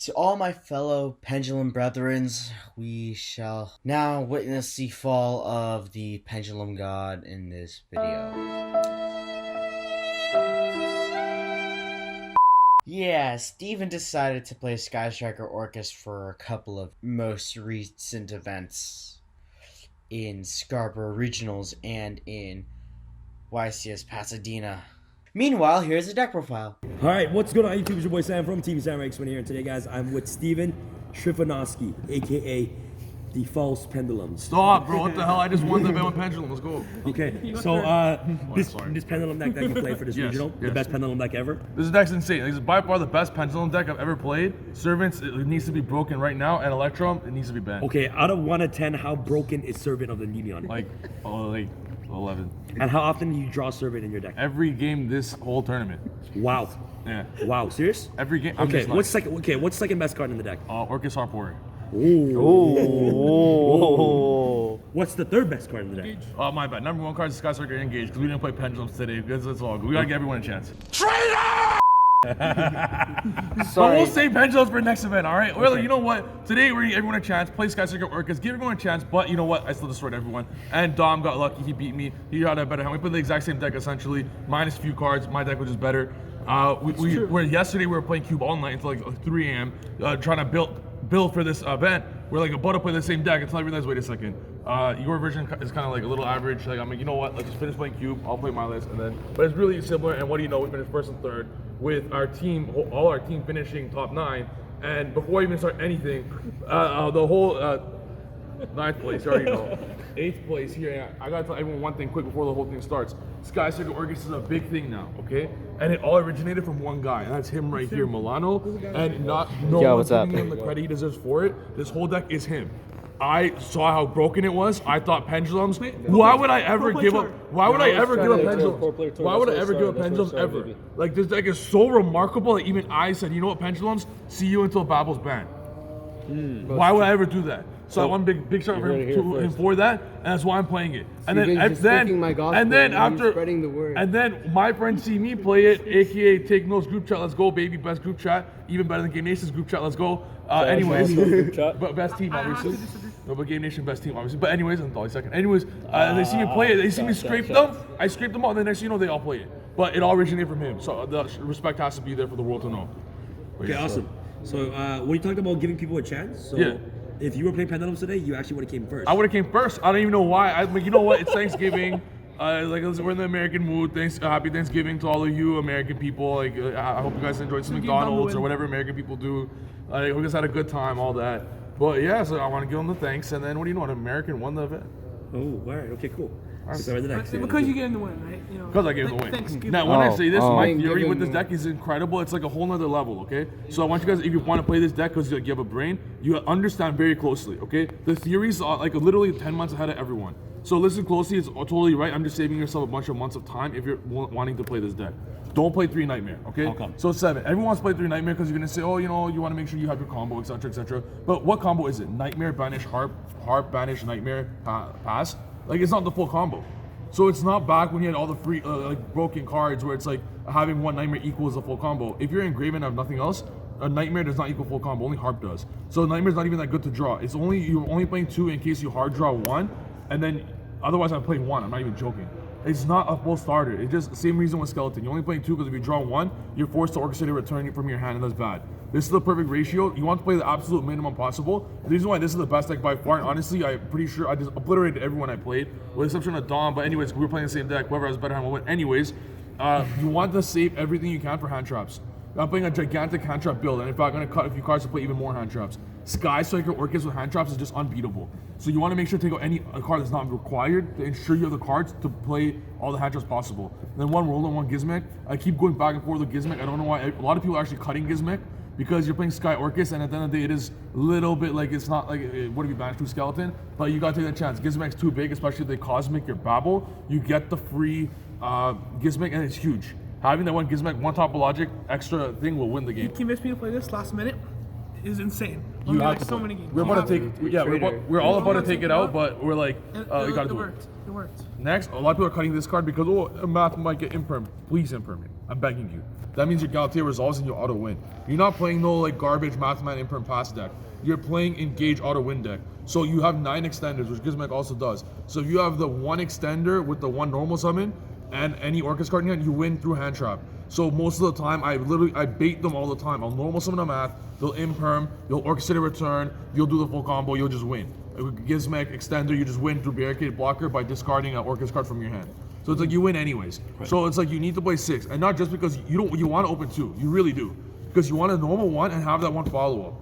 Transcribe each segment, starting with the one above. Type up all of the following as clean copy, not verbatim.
To all my fellow pendulum brethrens, we shall now witness the fall of the pendulum god in this video. Yeah, Steven decided to play Sky Striker Orcus for a couple of most recent events in Scarborough Regionals and in YCS Pasadena. Meanwhile, here's the deck profile. Alright, what's going on YouTube? It's your boy Sam from Team Samurai X1 here, and today guys, I'm with Steven Trifanowski, aka the False Pendulums. Stop, bro, what the hell? I just won the event with Pendulum, let's go. Okay, so this Pendulum deck that you play for this regional, the best Pendulum deck ever? This deck's insane. This is by far the best Pendulum deck I've ever played. Servants, it needs to be broken right now, and Electrum, it needs to be banned. Okay, out of 1 to 10, how broken is Servant of the Nemeon? Like 11. And how often do you draw Servant in your deck? Every game this whole tournament. Wow. Yeah. Wow, serious? Every game. Okay, what's second best card in the deck? Orcus Harp Warrior. Ooh. What's the third best card in the deck? Oh, my bad. Number 1 card is Sky Striker Engage, because we didn't play Pendulums today, because it's all good. We gotta give everyone a chance. Traitor! But we'll save Pendulums for next event, alright? Well, you know what? Today we're giving everyone a chance, play Sky Striker Orcus, give everyone a chance, but you know what? I still destroyed everyone. And Dom got lucky, he beat me. He got a better hand. We played the exact same deck essentially, minus a few cards. My deck was just better. Yesterday we were playing Cube all night until like 3 a.m. Trying to build for this event. We're like about to play the same deck until I realized, wait a second, your version is kind of like a little average. Like I'm like, you know what? Let's just finish playing Cube. I'll play my list, and then. But it's really similar. And what do you know? We finished first and third with our team, all our team finishing top 9. And before I even start anything, the whole 9th place, you already know. 8th place here. I gotta tell everyone one thing quick before the whole thing starts. Sky Striker Orcus is a big thing now, okay? And it all originated from one guy, and that's him right here, Milano. And no one's giving him the credit he deserves for it. This whole deck is him. I saw how broken it was. I thought Pendulums. Why would I ever give up? Why would I ever give up Pendulums? Why would I ever give up Pendulums ever? Like this deck is so remarkable that even I said, you know what, Pendulums? See you until Babble's banned. Why would I ever do that? So I want big shout for him for that, and that's why I'm playing it. And then my friends see me play it, aka Take Notes group chat. Let's go, baby, best group chat, even better than Game Nation's group chat. Let's go. Anyways, but best team obviously. No, but Game Nation best team obviously. But anyways, I'm probably second. Anyways, they see me play it. They see me scrape them. I scrape them all. And the next thing you know, they all play it. But it all originated from him. So the respect has to be there for the world to know. Okay, awesome. So when you talked about giving people a chance, if you were playing Pendulums today, you actually would have came first. I would have came first. I don't even know why. You know what? It's Thanksgiving. We're in the American mood. Happy Thanksgiving to all of you American people. I hope you guys enjoyed some McDonald's or whatever American people do. We just had a good time, all that. But yeah, so I want to give them the thanks. And then what do you know? An American won the event. Oh, all right. Okay, cool. Because you gave him the win, right? You know, because I gave him the win. Now, when I say this, my theory with this deck is incredible. It's like a whole nother level, okay? So I want you guys, if you want to play this deck because you have a brain, you understand very closely, okay? The theories are like literally 10 months ahead of everyone. So listen closely, it's totally right. I'm just saving yourself a bunch of months of time if you're wanting to play this deck. Don't play 3 Nightmare, okay? So 7. Everyone wants to play 3 Nightmare because you're going to say, oh, you know, you want to make sure you have your combo, etc., etc. But what combo is it? Nightmare, Banish, Harp, Banish, Nightmare, Pass? Like, it's not the full combo. So it's not back when you had all the free, broken cards where it's like having 1 Nightmare equals a full combo. If you're engraven and have nothing else, a Nightmare does not equal full combo, only Harp does. So Nightmare's not even that good to draw. It's only, you're only playing 2 in case you hard draw 1, and then, otherwise I'm playing 1, I'm not even joking. It's not a full starter. It's just the same reason with Skeleton. You're only playing 2 because if you draw 1, you're forced to orchestrate a return from your hand, and that's bad. This is the perfect ratio. You want to play the absolute minimum possible. The reason why this is the best deck by far, and honestly, I'm pretty sure I just obliterated everyone I played, with the exception of Dom. But anyways, we were playing the same deck. Whoever has better hand will win. Anyways, you want to save everything you can for hand traps. I'm playing a gigantic hand trap build, and in fact, I'm going to cut a few cards to play even more hand traps. Sky Striker Orcus with hand traps is just unbeatable. So you want to make sure to take out any card that's not required to ensure you have the cards to play all the hand traps possible. And then 1 Roller, 1 Gizmek. I keep going back and forth with Gizmek. I don't know why. A lot of people are actually cutting Gizmek because you're playing Sky Orcus, and at the end of the day, it is a little bit like it's not like what if you banish 2 Skeleton, but you gotta take that chance. Gizmek's too big, especially if they Cosmic your Babel. You get the free Gizmek, and it's huge. Having that 1 Gizmek, 1 Topologic extra thing will win the game. You convinced me to play this last minute. Is insane. You have to so many games. We're about to take, we're all about to take it out, but we're like, we gotta do it. It worked. Next, a lot of people are cutting this card because, oh, math might get imperm. Please imperm it. I'm begging you. That means your Galatea resolves and you auto win. You're not playing no like garbage Mathman imprint pass deck. You're playing engage auto win deck. So you have 9 extenders, which Gizmek also does. So if you have the 1 extender with the 1 normal summon and any Orcus card in hand, you win through hand trap. So most of the time, I bait them all the time. I'll normal summon a Math, they'll imperm, you'll orchestrate a return, you'll do the full combo, you'll just win. Gizmek extender, you just win through barricade blocker by discarding an Orcus card from your hand. So it's like you win anyways. Right. So it's like you need to play 6, and not just because you want to open 2. You really do, because you want a normal 1 and have that 1 follow up.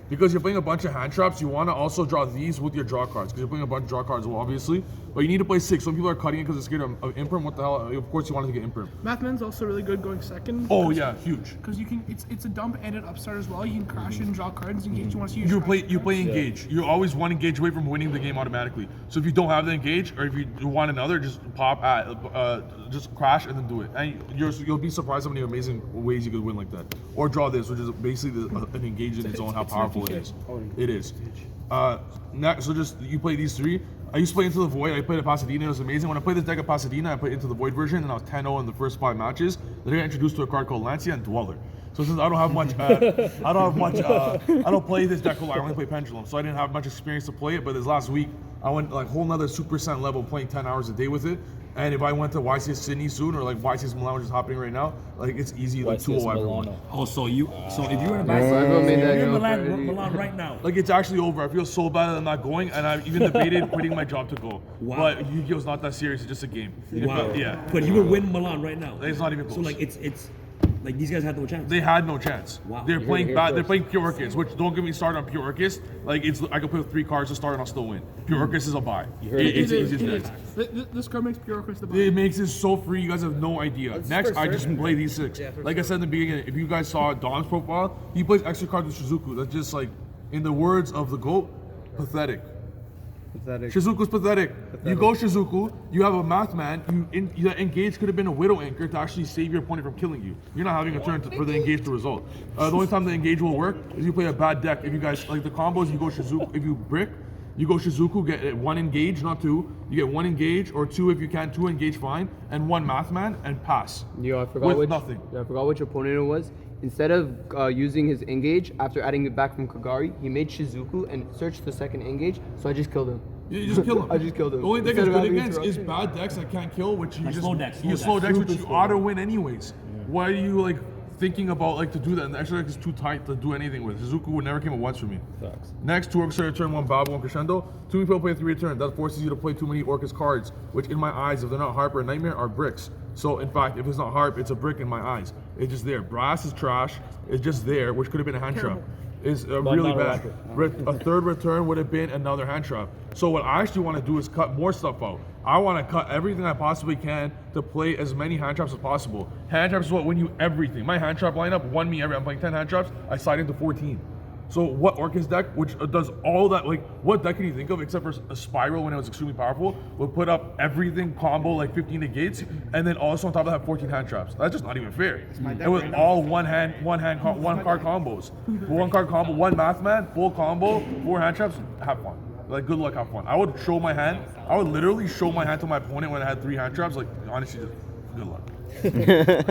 Because you're playing a bunch of hand traps, you want to also draw these with your draw cards. Because you're playing a bunch of draw cards, well, obviously. But you need to play 6. Some people are cutting it because they're scared of imprint. What the hell? Of course you want to get imprint. Mathman's also really good going second. Oh yeah, huge. Because you can, it's a dump and an upstart as well. You can crash and draw cards in case you want to use. You play engage. You're always 1 engage away from winning the game automatically. So if you don't have the engage, or if you want another, just pop just crash and then do it. And you'll be surprised how many amazing ways you could win like that. Or draw this, which is basically an engage in its own. How powerful it is. It is. Next, so just you play these 3. I used to play Into the Void. I played at Pasadena. It was amazing. When I played this deck at Pasadena, I played Into the Void version, and I was 10-0 in the first 5 matches. Then I got introduced to a card called Lancia and Dweller. So since I don't have much, I don't play this deck a lot. I only play Pendulum, so I didn't have much experience to play it. But this last week, I went like whole nother Super Saiyan level, playing 10 hours a day with it. And if I went to YCS Sydney soon, or like YCS Milan, which is happening right now, like it's easy to 2-0 everyone. Oh, so if you were in Milan right now. Like it's actually over. I feel so bad that I'm not going, and I've even debated quitting my job to go. Wow. But Yu-Gi-Oh's not that serious. It's just a game. Wow. Yeah. But you would win Milan right now. It's not even close. So like it's like these guys had no chance. They had no chance. Wow. They're playing bad. They're playing Pure Orcus, which don't get me started on Pure Orcus. Like I could play 3 cards to start and I'll still win. Pure Orcus is a buy. It's the easiest deck. This card makes Pure Orcus the buy. It makes it so free. You guys have no idea. Next, I just play these 6. Like I said in the beginning, if you guys saw Don's profile, he plays extra cards with Shizuku. That's just like, in the words of the GOAT, pathetic. Shizuku's pathetic. You go Shizuku, you have a Mathman, that engage could have been a Widow Anchor to actually save your opponent from killing you. You're not having a turn for the engage to result. The only time the engage will work is you play a bad deck. If you guys, like the combos, you go Shizuku, if you brick, you go Shizuku, get 1 engage, not 2. You get 1 engage, or 2 if you can, 2 engage fine, and 1 Mathman, and pass. Yo, I forgot nothing. I forgot which opponent it was. Instead of using his engage, after adding it back from Kagari, he made Shizuku and searched the second engage, so I just killed him. You just kill him. I just killed him. The only deck Instead it's of good having against is interruption. bad decks that can't kill, which you Like just slow decks, slow decks, which you Super auto win anyways. Why are you like thinking about like to do that? And the extra deck is too tight to do anything with. Shizuku would never came at once for me. Sucks. Next, 2 Orcus return, 1 Babel, 1 Crescendo. 2 people play 3 return. That forces you to play too many Orcus cards, which in my eyes, if they're not Harp or Nightmare, are bricks. So in fact, if it's not Harp, it's a brick in my eyes. It's just there. Brass is trash. It's just there, which could have been a hand trap. Is really bad. A 3rd return would have been another hand trap. So what I actually want to do is cut more stuff out. I want to cut everything I possibly can to play as many hand traps as possible. Hand traps is what win you everything. My hand trap lineup won me I'm playing 10 hand traps. I slide into 14. So what Orcus deck, which does all that, like what deck can you think of except for a Spiral when it was extremely powerful, would put up everything combo like 15 negates, and then also on top of that 14 hand traps. That's just not even fair. It was all one card combos. 1 card combo, 1 Mathman, full combo, 4 hand traps, have fun. Like good luck, have fun. I would show my hand. I would literally show my hand to my opponent when I had 3 hand traps. Like honestly, just good luck.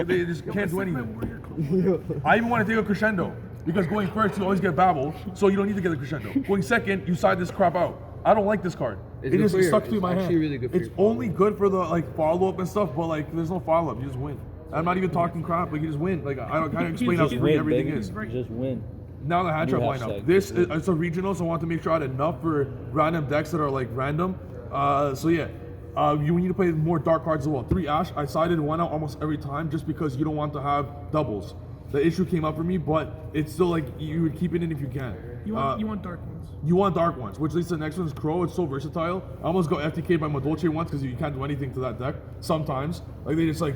They just can't do anything. I even want to take a crescendo. Because going first, you always get Babel, so you don't need to get a crescendo. Going second, you side this crap out. I don't like this card. It just stuck to my hand. Really good for it's only good for the like follow-up and stuff, but like there's no follow-up. You just win. I'm not even talking crap, like you just win. Like I don't kind of explain how free everything is. Just win. Now the hand trap lineup. This is it's a regional, so I want to make sure I had enough for random decks that are like random. So yeah. You need to play more dark cards as well. 3 Ash, I sided 1 out almost every time just because you don't want to have doubles. The issue came up for me, but it's still like you would keep it in if you can. You want dark ones. You want dark ones, which leads to the next one is Crow. It's so versatile. I almost got FTK'd by Madolce once because you can't do anything to that deck. Sometimes, like they just like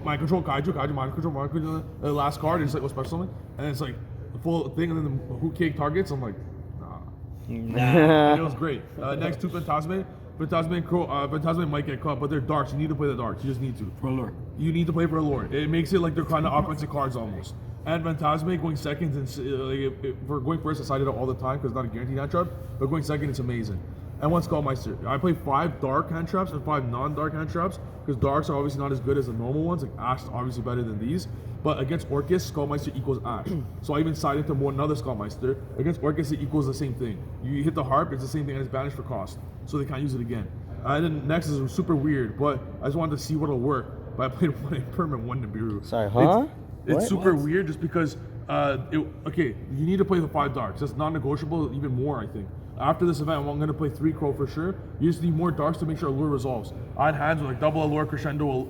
my control Kaiju, mind control, the last card is like special summon, and it's like the full thing, and then the who cake targets. I'm like, nah. And it was great. Next 2 Phantasme. Phantasme and Crow, Phantasme might get caught, but they're darks. You need to play the darks. You just need to. For lure. You need to play for a lore. It makes it like they're kind of offensive cards almost. And Phantasme going second, and for going first, I sided it all the time because it's not a guaranteed hand trap. But going second, it's amazing. and 1 Skullmeister. I play 5 dark hand traps and 5 non-dark hand traps, because darks are obviously not as good as the normal ones. Like Ash is obviously better than these. But against Orcus, Skullmeister equals Ash. So I even sided to another Skullmeister. Against Orcus, it equals the same thing. You hit the Harp, it's the same thing, and it's banished for cost. So they can't use it again. And then next is super weird, but I just wanted to see what'll work. But I played 1 Imperm and 1 Nibiru. Sorry, huh? It's super weird just because, okay, you need to play the 5 darks. That's non-negotiable even more, I think. After this event, I'm going to play 3 Crow for sure. You just need more darks to make sure Allure resolves. I had hands with like double Allure, Crescendo,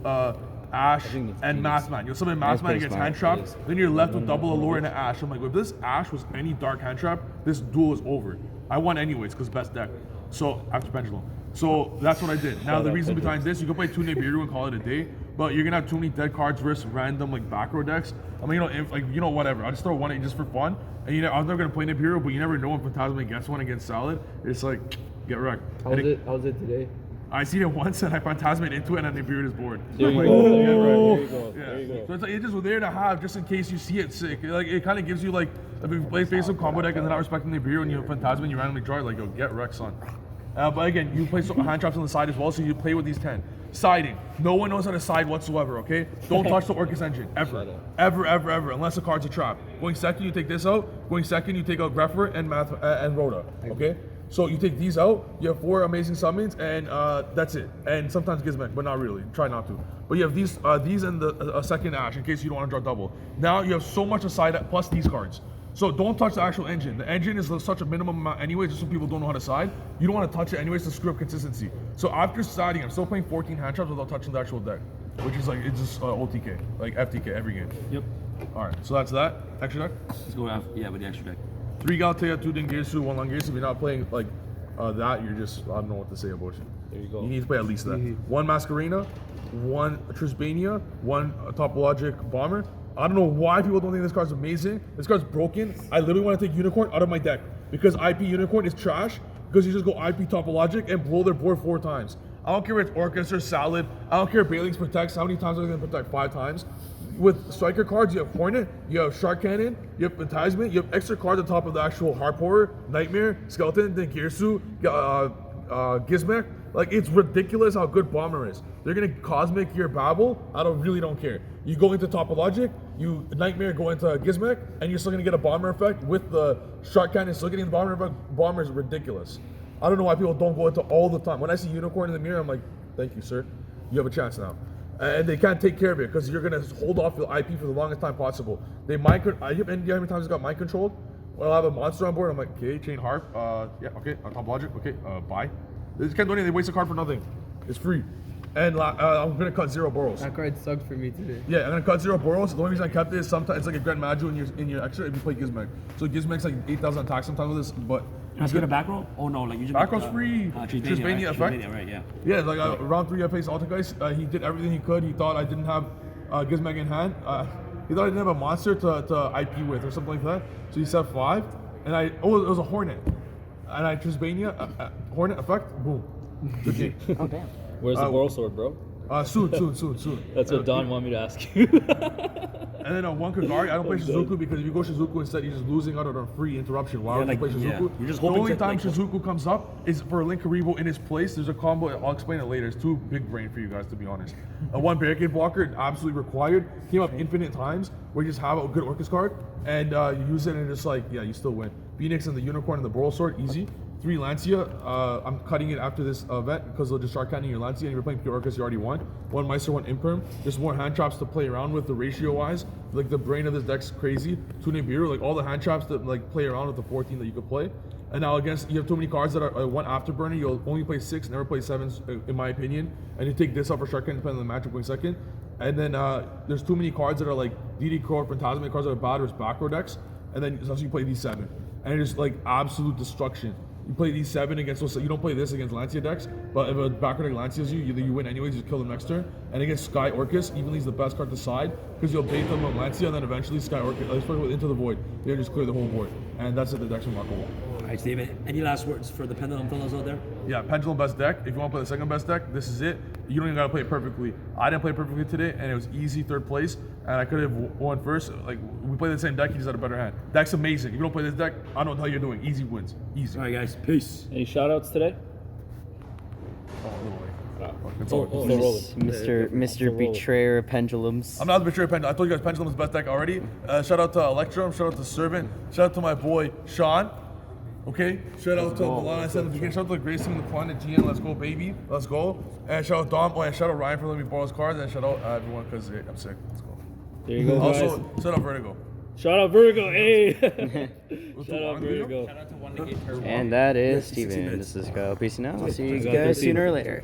Ash, and Maskman. You'll summon Maskman against hand trap, then you're left with double Allure and an Ash. I'm like, if this Ash was any dark hand trap, this duel is over. I won anyways because best deck. So after Pendulum. So that's what I did. Now the reason behind this, you can play 2 Nibiru and call it a day, but you're gonna have too many dead cards versus random like back row decks. I mean, whatever. I just throw 1 in just for fun. And I was never gonna play Nibiru, but you never know when Phantasma gets one against Salad. It's like, get wrecked. How's it today? I seen it once and I Phantasmate into it and Nibiru is bored. There you go. So it's like, it's just there to have just in case you see it sick. Like it kind of gives you like, if you play face of combo deck and they're not respecting Nibiru and you have Phantasma and you randomly draw it, like, yo, get wrecked, son. But again, you play hand traps on the side as well, so you play with these 10. Siding. No one knows how to side whatsoever, okay? Don't touch the Orcus engine, ever. Ever, unless the card's a trap. Going second, you take this out. Going second, you take out Greffer and Rhoda, okay? So you take these out, you have 4 amazing summons, and that's it. And sometimes Gizmek, but not really. Try not to. But you have these and a second Ash, in case you don't want to draw double. Now you have so much to side, plus these cards. So don't touch the actual engine. The engine is such a minimum amount anyway, just so people don't know how to side. You don't want to touch it anyways to screw up consistency. So after siding, I'm still playing 14 hand traps without touching the actual deck, which is like, it's just OTK, like FTK every game. Yep. All right, so that's that. Extra deck? Let's go with the extra deck. 3 Galatea, 2 Dengetsu, 1 Langesu. If you're not playing like that, you're just, I don't know what to say about you. There you go. You need to play at least that. 1 Masquerena, 1 Trisbania, 1 Topologic Bomber. I don't know why people don't think this card's amazing. This card's broken. I literally want to take Unicorn out of my deck because IP Unicorn is trash because you just go IP Topologic and blow their board 4 times. I don't care if it's Orcus or Salad. I don't care if Bailings protects. How many times are they going to protect? 5 times. With striker cards, you have Hornet, you have Shark Cannon, you have Phantasma, you have extra cards on top of the actual Harp Horror, Nightmare, Skeleton, then Gearsu, Gizmek. Like, it's ridiculous how good Bomber is. They're gonna Cosmic your Babel. I really don't care. You go into Topologic, you Nightmare go into Gizmek, and you're still gonna get a Bomber effect with the Shark Cannon. Still getting the Bomber effect. Bomber is ridiculous. I don't know why people don't go into all the time. When I see Unicorn in the mirror, I'm like, thank you, sir. You have a chance now. And they can't take care of it because you're gonna hold off the IP for the longest time possible. They and you know how many times it got mind controlled? Well, I have a monster on board. I'm like, okay, Chain Harp, yeah, okay, Topologic, okay, bye. They just can't do anything. They waste a card for nothing. It's free. And I'm gonna cut 0 Boros. That card sucked for me today. Yeah, I'm gonna cut 0 Boros. The only reason I kept it is sometimes it's like a Grand Maju in your extra if you play Gizmek. So Gizmek's like 8,000 attack sometimes with this, but Can I get a back row? Oh no, like usually. back row's free. Trisbania effect. Right, yeah. Yeah, like round 3 I faced Altergeist. He did everything he could. He thought I didn't have Gizmek in hand. He thought I didn't have a monster to IP with or something like that. So he set 5, and it was a Hornet, and I Trisbania Hornet effect. Boom. Good game. Oh damn. Where's the Boral sword, bro? Soon. That's what Don wanted me to ask you. And then 1 Kagari, I don't play Shizuku because if you go Shizuku instead, you're just losing out on a free interruption. Why would you play Shizuku? You're just the hoping only to, time Shizuku comes up is for Link Karibo in his place. There's a combo, I'll explain it later. It's too big brain for you guys, to be honest. 1 Barricade Blocker, absolutely required. Came up infinite times where you just have a good Orcus card and you use it and it's like, yeah, you still win. Phoenix and the Unicorn and the Boral Sword, easy. 3 Lancia, I'm cutting it after this event because they'll just Shark Cannon your Lancia and you're playing pure Orcus, you already won. 1 Meister, 1 Imperm. There's more hand traps to play around with the ratio wise. Like the brain of this deck's crazy. 2 Nibiru, like all the hand traps that like play around with the 14 that you could play. And now against, you have too many cards that are 1 Afterburner, you'll only play 6, never play 7s in my opinion. And you take this up for Shark Cannon depending on the matchup going second. And then there's too many cards that are like DD Crow or Phantasma, cards that are bad or back row decks. And then so you play these 7. And it's like absolute destruction. You play these 7 against, so you don't play this against Lancia decks, but if a backer deck Lancias you, you win anyways, you just kill them next turn. And against Sky Orcus, Evenly's the best card to side, because you'll bait them on Lancia, and then eventually Sky Orcus, Into the Void, they'll just clear the whole board. And that's it, the deck's remarkable. All right, Steven, any last words for the Pendulum fellows out there? Yeah, Pendulum best deck. If you want to play the second best deck, this is it. You don't even got to play it perfectly. I didn't play it perfectly today, and it was easy 3rd place, and I could have won first. Like, we played the same deck, he just had a better hand. Deck's amazing. If you don't play this deck, I don't know what the hell you're doing. Easy wins. Easy. All right, guys. Peace. Any shout outs today? Oh, a little late. It's Oh, all oh, rolling. Mr. Betrayer of Pendulums. I'm not the betrayer pendulum. I told you guys pendulum is the best deck already. Shout out to Electrum. Shout out to Servant. Shout out to my boy Sean. Okay. Shout out to Milan. I said at the beginning. Shout out to Grayson in the Planet GN. Let's go, baby. Let's go. And shout out Dom. Oh, and shout out Ryan for letting me borrow his cards. And shout out everyone because I'm sick. Let's go. There you go, guys. Also, shout out Vertigo. Shout out Virgo, hey! What's Shout the out one video? Virgo. And that is Yes, 60 Steven. minutes. This is Go. Peace and out. I'll see you Exactly. guys sooner or later.